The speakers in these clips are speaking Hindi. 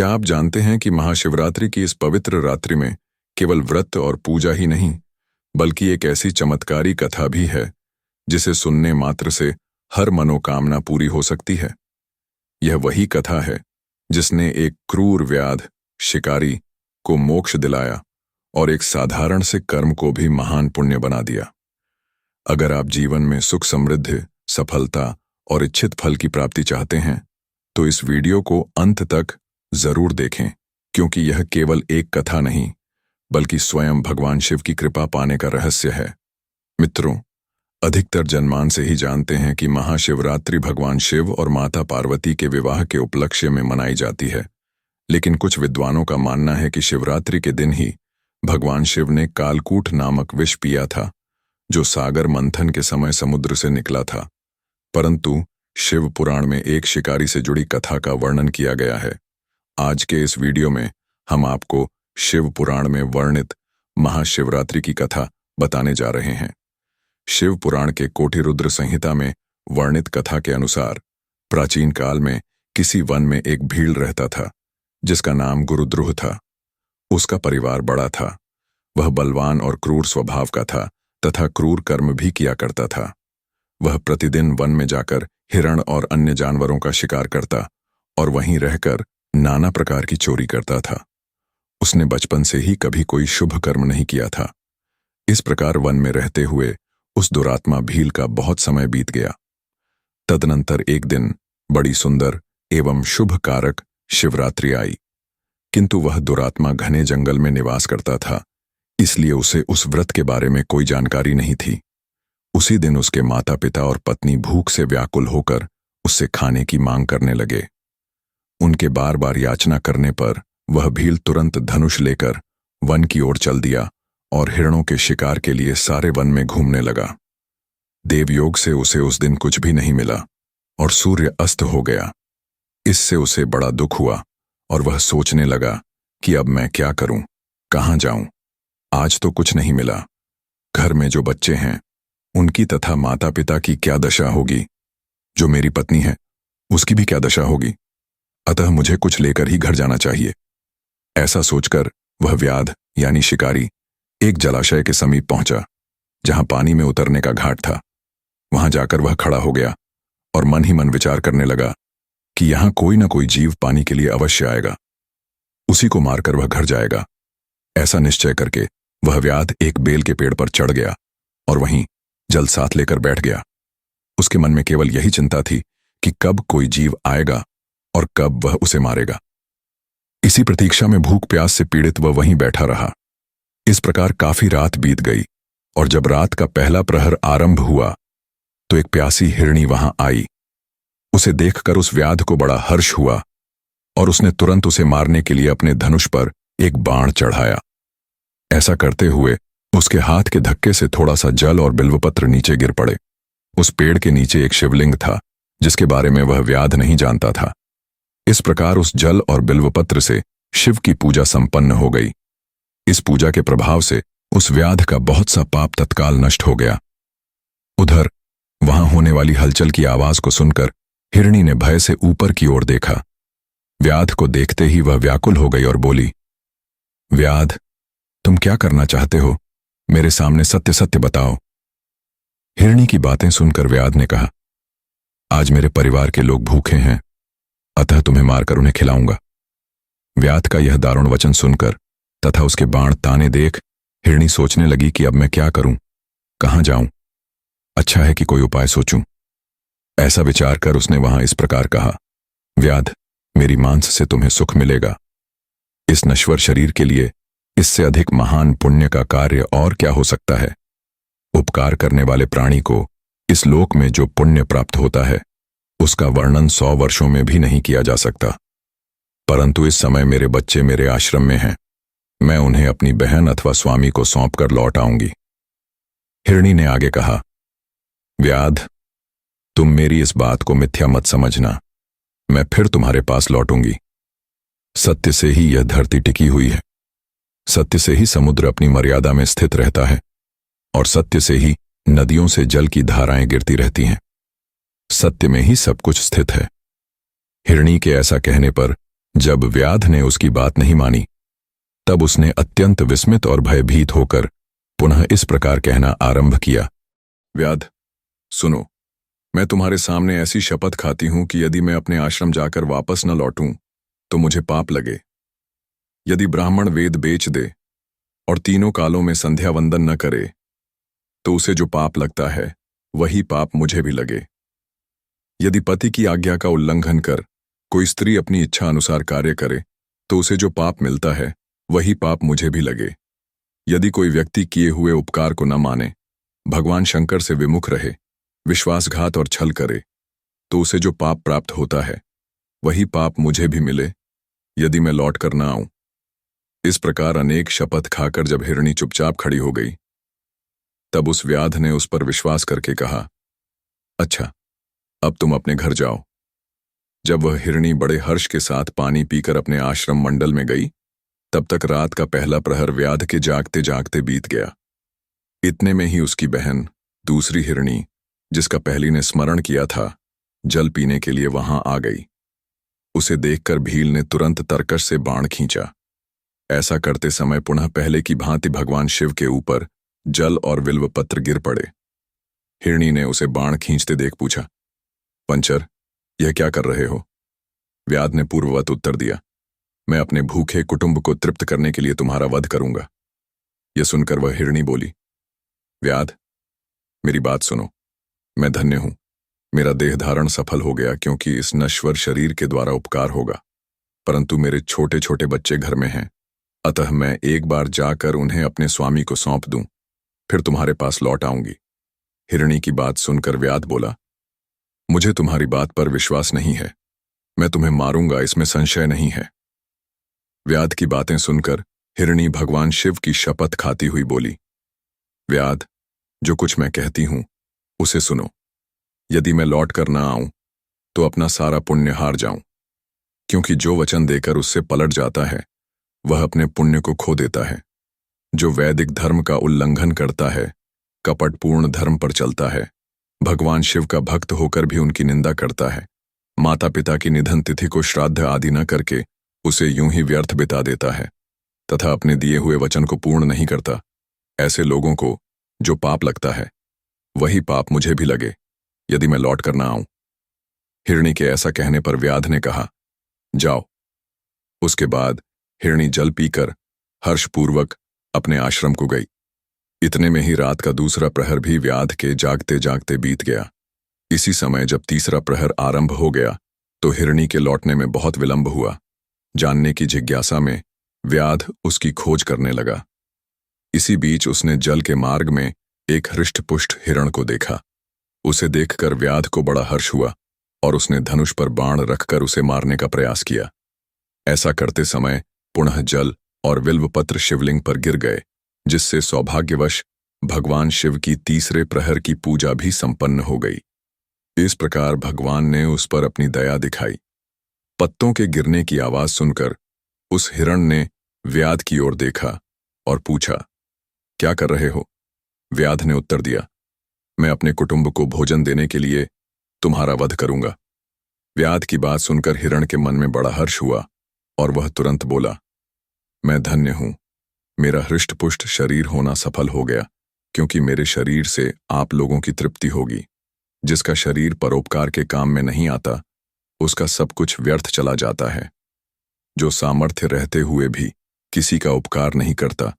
क्या आप जानते हैं कि महाशिवरात्रि की इस पवित्र रात्रि में केवल व्रत और पूजा ही नहीं, बल्कि एक ऐसी चमत्कारी कथा भी है जिसे सुनने मात्र से हर मनोकामना पूरी हो सकती है। यह वही कथा है जिसने एक क्रूर व्याध शिकारी को मोक्ष दिलाया और एक साधारण से कर्म को भी महान पुण्य बना दिया। अगर आप जीवन में सुख समृद्धि, सफलता और इच्छित फल की प्राप्ति चाहते हैं तो इस वीडियो को अंत तक जरूर देखें, क्योंकि यह केवल एक कथा नहीं बल्कि स्वयं भगवान शिव की कृपा पाने का रहस्य है। मित्रों, अधिकतर जनमान से ही जानते हैं कि महाशिवरात्रि भगवान शिव और माता पार्वती के विवाह के उपलक्ष्य में मनाई जाती है, लेकिन कुछ विद्वानों का मानना है कि शिवरात्रि के दिन ही भगवान शिव ने कालकूट नामक विष पिया था, जो सागर मंथन के समय समुद्र से निकला था। परंतु शिव पुराण में एक शिकारी से जुड़ी कथा का वर्णन किया गया है। आज के इस वीडियो में हम आपको शिव पुराण में वर्णित महाशिवरात्रि की कथा बताने जा रहे हैं। शिव पुराण के कोटिरुद्र संहिता में वर्णित कथा के अनुसार प्राचीन काल में किसी वन में एक भील रहता था जिसका नाम गुरुद्रुह था। उसका परिवार बड़ा था। वह बलवान और क्रूर स्वभाव का था तथा क्रूर कर्म भी किया करता था। वह प्रतिदिन वन में जाकर हिरण और अन्य जानवरों का शिकार करता और वहीं रहकर नाना प्रकार की चोरी करता था। उसने बचपन से ही कभी कोई शुभ कर्म नहीं किया था। इस प्रकार वन में रहते हुए उस दुरात्मा भील का बहुत समय बीत गया। तदनंतर एक दिन बड़ी सुंदर एवं शुभ कारक शिवरात्रि आई, किंतु वह दुरात्मा घने जंगल में निवास करता था, इसलिए उसे उस व्रत के बारे में कोई जानकारी नहीं थी। उसी दिन उसके माता पिता और पत्नी भूख से व्याकुल होकर उससे खाने की मांग करने लगे। उनके बार बार याचना करने पर वह भील तुरंत धनुष लेकर वन की ओर चल दिया और हिरणों के शिकार के लिए सारे वन में घूमने लगा। देवयोग से उसे उस दिन कुछ भी नहीं मिला और सूर्य अस्त हो गया। इससे उसे बड़ा दुख हुआ और वह सोचने लगा कि अब मैं क्या करूं, कहां जाऊं। आज तो कुछ नहीं मिला। घर में जो बच्चे हैं उनकी तथा माता पिता की क्या दशा होगी, जो मेरी पत्नी है उसकी भी क्या दशा होगी। अतः मुझे कुछ लेकर ही घर जाना चाहिए। ऐसा सोचकर वह व्याध यानी शिकारी एक जलाशय के समीप पहुंचा, जहां पानी में उतरने का घाट था। वहां जाकर वह खड़ा हो गया और मन ही मन विचार करने लगा कि यहां कोई ना कोई जीव पानी के लिए अवश्य आएगा, उसी को मारकर वह घर जाएगा। ऐसा निश्चय करके वह व्याध एक बेल के पेड़ पर चढ़ गया और वहीं जल साथ लेकर बैठ गया। उसके मन में केवल यही चिंता थी कि कब कोई जीव आएगा और कब वह उसे मारेगा। इसी प्रतीक्षा में भूख प्यास से पीड़ित वह वहीं बैठा रहा। इस प्रकार काफी रात बीत गई और जब रात का पहला प्रहर आरंभ हुआ तो एक प्यासी हिरणी वहां आई। उसे देखकर उस व्याध को बड़ा हर्ष हुआ और उसने तुरंत उसे मारने के लिए अपने धनुष पर एक बाण चढ़ाया। ऐसा करते हुए उसके हाथ के धक्के से थोड़ा सा जल और बिल्वपत्र नीचे गिर पड़े। उस पेड़ के नीचे एक शिवलिंग था जिसके बारे में वह व्याध नहीं जानता था। इस प्रकार उस जल और बिल्वपत्र से शिव की पूजा संपन्न हो गई। इस पूजा के प्रभाव से उस व्याध का बहुत सा पाप तत्काल नष्ट हो गया। उधर वहां होने वाली हलचल की आवाज को सुनकर हिरणी ने भय से ऊपर की ओर देखा। व्याध को देखते ही वह व्याकुल हो गई और बोली, व्याध, तुम क्या करना चाहते हो? मेरे सामने सत्य सत्य बताओ। हिरणी की बातें सुनकर व्याध ने कहा, आज मेरे परिवार के लोग भूखे हैं, अतः तुम्हें मारकर उन्हें खिलाऊंगा। व्याध का यह दारुण वचन सुनकर तथा उसके बाण ताने देख हिरणी सोचने लगी कि अब मैं क्या करूं, कहां जाऊं। अच्छा है कि कोई उपाय सोचूं। ऐसा विचार कर उसने वहां इस प्रकार कहा, व्याध, मेरी मांस से तुम्हें सुख मिलेगा। इस नश्वर शरीर के लिए इससे अधिक महान पुण्य का कार्य और क्या हो सकता है। उपकार करने वाले प्राणी को इस लोक में जो पुण्य प्राप्त होता है उसका वर्णन 100 वर्षों में भी नहीं किया जा सकता। परंतु इस समय मेरे बच्चे मेरे आश्रम में हैं, मैं उन्हें अपनी बहन अथवा स्वामी को सौंपकर लौट आऊंगी। हिरणी ने आगे कहा, व्याध, तुम मेरी इस बात को मिथ्या मत समझना। मैं फिर तुम्हारे पास लौटूंगी। सत्य से ही यह धरती टिकी हुई है। सत्य से ही समुद्र अपनी मर्यादा में स्थित रहता है और सत्य से ही नदियों से जल की धाराएं गिरती रहती हैं। सत्य में ही सब कुछ स्थित है। हिरणी के ऐसा कहने पर जब व्याध ने उसकी बात नहीं मानी, तब उसने अत्यंत विस्मित और भयभीत होकर पुनः इस प्रकार कहना आरंभ किया। व्याध, सुनो, मैं तुम्हारे सामने ऐसी शपथ खाती हूं कि यदि मैं अपने आश्रम जाकर वापस न लौटूं तो मुझे पाप लगे। यदि ब्राह्मण वेद बेच दे और तीनों कालों में संध्या वंदन न करे तो उसे जो पाप लगता है वही पाप मुझे भी लगे। यदि पति की आज्ञा का उल्लंघन कर कोई स्त्री अपनी इच्छा अनुसार कार्य करे तो उसे जो पाप मिलता है वही पाप मुझे भी लगे। यदि कोई व्यक्ति किए हुए उपकार को न माने, भगवान शंकर से विमुख रहे, विश्वासघात और छल करे तो उसे जो पाप प्राप्त होता है वही पाप मुझे भी मिले यदि मैं लौट कर न आऊं। इस प्रकार अनेक शपथ खाकर जब हिरणी चुपचाप खड़ी हो गई, तब उस व्याध ने उस पर विश्वास करके कहा, अच्छा, अब तुम अपने घर जाओ। जब वह हिरणी बड़े हर्ष के साथ पानी पीकर अपने आश्रम मंडल में गई, तब तक रात का पहला प्रहर व्याध के जागते जागते बीत गया। इतने में ही उसकी बहन, दूसरी हिरणी, जिसका पहली ने स्मरण किया था, जल पीने के लिए वहां आ गई। उसे देखकर भील ने तुरंत तरकश से बाण खींचा। ऐसा करते समय पुनः पहले की भांति भगवान शिव के ऊपर जल और बिल्व पत्र गिर पड़े। हिरणी ने उसे बाण खींचते देख पूछा, पंचर, यह क्या कर रहे हो? व्याध ने पूर्ववत उत्तर दिया, मैं अपने भूखे कुटुंब को तृप्त करने के लिए तुम्हारा वध करूंगा। यह सुनकर वह हिरणी बोली, व्याध, मेरी बात सुनो, मैं धन्य हूं। मेरा देह धारण सफल हो गया क्योंकि इस नश्वर शरीर के द्वारा उपकार होगा, परंतु मेरे छोटे छोटे बच्चे घर में हैं, अतः मैं एक बार जाकर उन्हें अपने स्वामी को सौंप दूं, फिर तुम्हारे पास लौट आऊंगी। हिरणी की बात सुनकर व्याध बोला, मुझे तुम्हारी बात पर विश्वास नहीं है, मैं तुम्हें मारूंगा, इसमें संशय नहीं है। व्याध की बातें सुनकर हिरणी भगवान शिव की शपथ खाती हुई बोली, व्याध, जो कुछ मैं कहती हूं उसे सुनो। यदि मैं लौट कर न आऊं तो अपना सारा पुण्य हार जाऊं, क्योंकि जो वचन देकर उससे पलट जाता है वह अपने पुण्य को खो देता है। जो वैदिक धर्म का उल्लंघन करता है, कपटपूर्ण धर्म पर चलता है, भगवान शिव का भक्त होकर भी उनकी निंदा करता है, माता पिता की निधन तिथि को श्राद्ध आदि न करके उसे यूं ही व्यर्थ बिता देता है तथा अपने दिए हुए वचन को पूर्ण नहीं करता, ऐसे लोगों को जो पाप लगता है वही पाप मुझे भी लगे यदि मैं लौट कर न आऊं। हिरणी के ऐसा कहने पर व्याध ने कहा, जाओ। उसके बाद हिरणी जल पीकर हर्षपूर्वक अपने आश्रम को गई। इतने में ही रात का दूसरा प्रहर भी व्याध के जागते जागते बीत गया। इसी समय जब तीसरा प्रहर आरंभ हो गया तो हिरणी के लौटने में बहुत विलंब हुआ। जानने की जिज्ञासा में व्याध उसकी खोज करने लगा। इसी बीच उसने जल के मार्ग में एक हृष्टपुष्ट हिरण को देखा। उसे देखकर व्याध को बड़ा हर्ष हुआ और उसने धनुष पर बाण रखकर उसे मारने का प्रयास किया। ऐसा करते समय पुनः जल और बिल्वपत्र शिवलिंग पर गिर गए, जिससे सौभाग्यवश भगवान शिव की तीसरे प्रहर की पूजा भी संपन्न हो गई। इस प्रकार भगवान ने उस पर अपनी दया दिखाई। पत्तों के गिरने की आवाज सुनकर उस हिरण ने व्याध की ओर देखा और पूछा, क्या कर रहे हो? व्याध ने उत्तर दिया, मैं अपने कुटुंब को भोजन देने के लिए तुम्हारा वध करूंगा। व्याध की बात सुनकर हिरण के मन में बड़ा हर्ष हुआ और वह तुरंत बोला, मैं धन्य हूं, मेरा हृष्टपुष्ट शरीर होना सफल हो गया, क्योंकि मेरे शरीर से आप लोगों की तृप्ति होगी। जिसका शरीर परोपकार के काम में नहीं आता उसका सब कुछ व्यर्थ चला जाता है। जो सामर्थ्य रहते हुए भी किसी का उपकार नहीं करता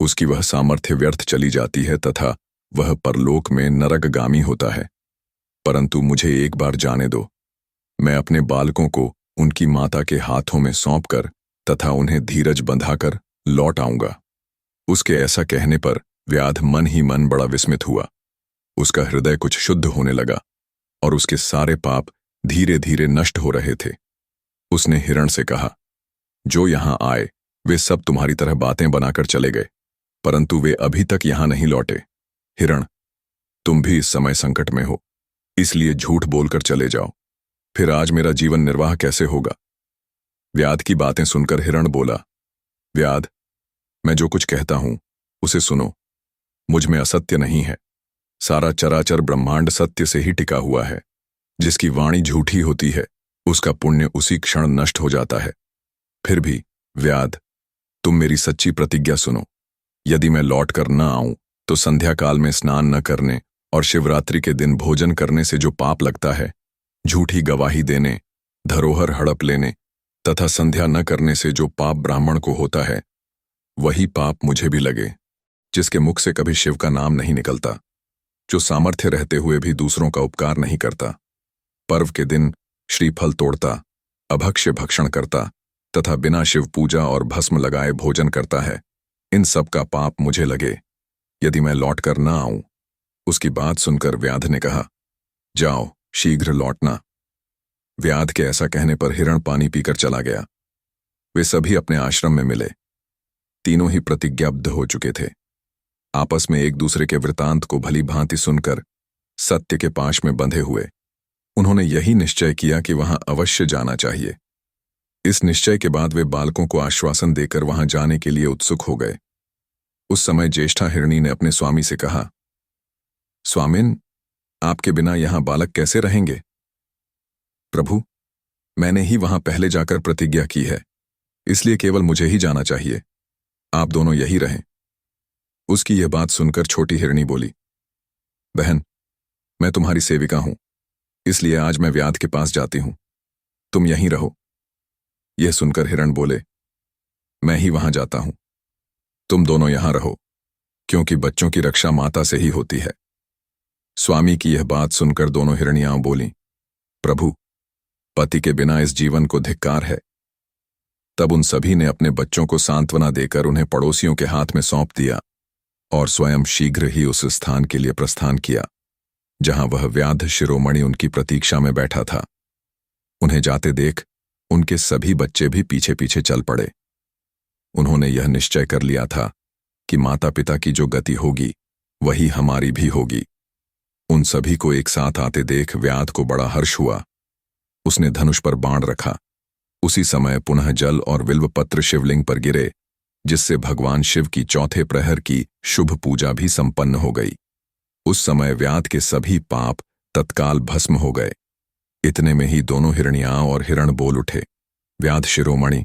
उसकी वह सामर्थ्य व्यर्थ चली जाती है तथा वह परलोक में नरकगामी होता है। परंतु मुझे एक बार जाने दो, मैं अपने बालकों को उनकी माता के हाथों में सौंपकर तथा उन्हें धीरज बंधाकर लौट आऊंगा। उसके ऐसा कहने पर व्याध मन ही मन बड़ा विस्मित हुआ। उसका हृदय कुछ शुद्ध होने लगा और उसके सारे पाप धीरे धीरे नष्ट हो रहे थे। उसने हिरण से कहा, जो यहां आए वे सब तुम्हारी तरह बातें बनाकर चले गए, परंतु वे अभी तक यहां नहीं लौटे। हिरण, तुम भी इस समय संकट में हो, इसलिए झूठ बोलकर चले जाओ, फिर आज मेरा जीवन निर्वाह कैसे होगा? व्याध की बातें सुनकर हिरण बोला, व्याध, मैं जो कुछ कहता हूं उसे सुनो। मुझ में असत्य नहीं है। सारा चराचर ब्रह्मांड सत्य से ही टिका हुआ है। जिसकी वाणी झूठी होती है उसका पुण्य उसी क्षण नष्ट हो जाता है। फिर भी व्याध, तुम मेरी सच्ची प्रतिज्ञा सुनो। यदि मैं लौट कर न आऊं तो संध्या काल में स्नान न करने और शिवरात्रि के दिन भोजन करने से जो पाप लगता है, झूठी गवाही देने, धरोहर हड़प लेने तथा संध्या न करने से जो पाप ब्राह्मण को होता है, वही पाप मुझे भी लगे, जिसके मुख से कभी शिव का नाम नहीं निकलता, जो सामर्थ्य रहते हुए भी दूसरों का उपकार नहीं करता, पर्व के दिन श्रीफल तोड़ता, अभक्ष्य भक्षण करता तथा बिना शिव पूजा और भस्म लगाए भोजन करता है, इन सब का पाप मुझे लगे, यदि मैं लौट कर न आऊं। उसकी बात सुनकर व्याध ने कहा, जाओ शीघ्र लौटना। व्याध के ऐसा कहने पर हिरण पानी पीकर चला गया। वे सभी अपने आश्रम में मिले। तीनों ही प्रतिज्ञाबद्ध हो चुके थे। आपस में एक दूसरे के वृतांत को भली भांति सुनकर सत्य के पाश में बंधे हुए उन्होंने यही निश्चय किया कि वहां अवश्य जाना चाहिए। इस निश्चय के बाद वे बालकों को आश्वासन देकर वहां जाने के लिए उत्सुक हो गए। उस समय ज्येष्ठा हिरणी ने अपने स्वामी से कहा, स्वामिन, आपके बिना यहां बालक कैसे रहेंगे? प्रभु, मैंने ही वहां पहले जाकर प्रतिज्ञा की है, इसलिए केवल मुझे ही जाना चाहिए। आप दोनों यही रहें। उसकी यह बात सुनकर छोटी हिरणी बोली, बहन, मैं तुम्हारी सेविका हूं, इसलिए आज मैं व्याध के पास जाती हूं, तुम यहीं रहो। यह सुनकर हिरण बोले, मैं ही वहां जाता हूं, तुम दोनों यहां रहो, क्योंकि बच्चों की रक्षा माता से ही होती है। स्वामी की यह बात सुनकर दोनों हिरणियां बोलीं, प्रभु, पति के बिना इस जीवन को धिक्कार है। तब उन सभी ने अपने बच्चों को सांत्वना देकर उन्हें पड़ोसियों के हाथ में सौंप दिया और स्वयं शीघ्र ही उस स्थान के लिए प्रस्थान किया जहां वह व्याध शिरोमणि उनकी प्रतीक्षा में बैठा था। उन्हें जाते देख उनके सभी बच्चे भी पीछे पीछे चल पड़े। उन्होंने यह निश्चय कर लिया था कि माता पिता की जो गति होगी वही हमारी भी होगी। उन सभी को एक साथ आते देख व्याध को बड़ा हर्ष हुआ। उसने धनुष पर बाण रखा। उसी समय पुनः जल और बिल्व पत्र शिवलिंग पर गिरे, जिससे भगवान शिव की चौथे प्रहर की शुभ पूजा भी संपन्न हो गई। उस समय व्याध के सभी पाप तत्काल भस्म हो गए। इतने में ही दोनों हिरणियां और हिरण बोल उठे, व्याध शिरोमणि,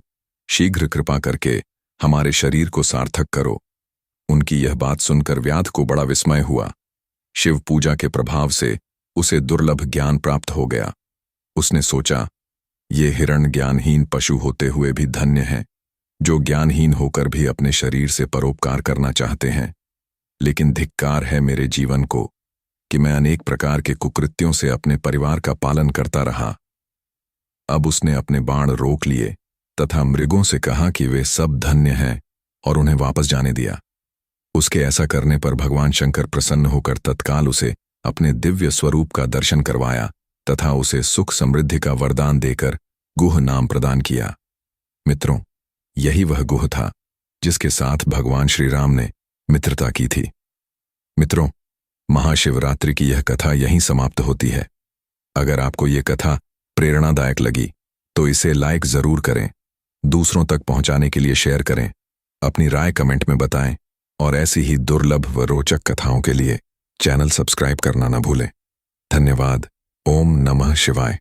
शीघ्र कृपा करके हमारे शरीर को सार्थक करो। उनकी यह बात सुनकर व्याध को बड़ा विस्मय हुआ। शिव पूजा के प्रभाव से उसे दुर्लभ ज्ञान प्राप्त हो गया। उसने सोचा, ये हिरण ज्ञानहीन पशु होते हुए भी धन्य हैं, जो ज्ञानहीन होकर भी अपने शरीर से परोपकार करना चाहते हैं। लेकिन धिक्कार है मेरे जीवन को कि मैं अनेक प्रकार के कुकृत्यों से अपने परिवार का पालन करता रहा। अब उसने अपने बाण रोक लिए तथा मृगों से कहा कि वे सब धन्य हैं और उन्हें वापस जाने दिया। उसके ऐसा करने पर भगवान शंकर प्रसन्न होकर तत्काल उसे अपने दिव्य स्वरूप का दर्शन करवाया तथा उसे सुख समृद्धि का वरदान देकर गुह नाम प्रदान किया। मित्रों, यही वह गुह था जिसके साथ भगवान श्री राम ने मित्रता की थी। मित्रों, महाशिवरात्रि की यह कथा यहीं समाप्त होती है। अगर आपको यह कथा प्रेरणादायक लगी तो इसे लाइक जरूर करें, दूसरों तक पहुंचाने के लिए शेयर करें, अपनी राय कमेंट में बताएं और ऐसी ही दुर्लभ व रोचक कथाओं के लिए चैनल सब्सक्राइब करना न भूलें। धन्यवाद। ओम नमः शिवाय।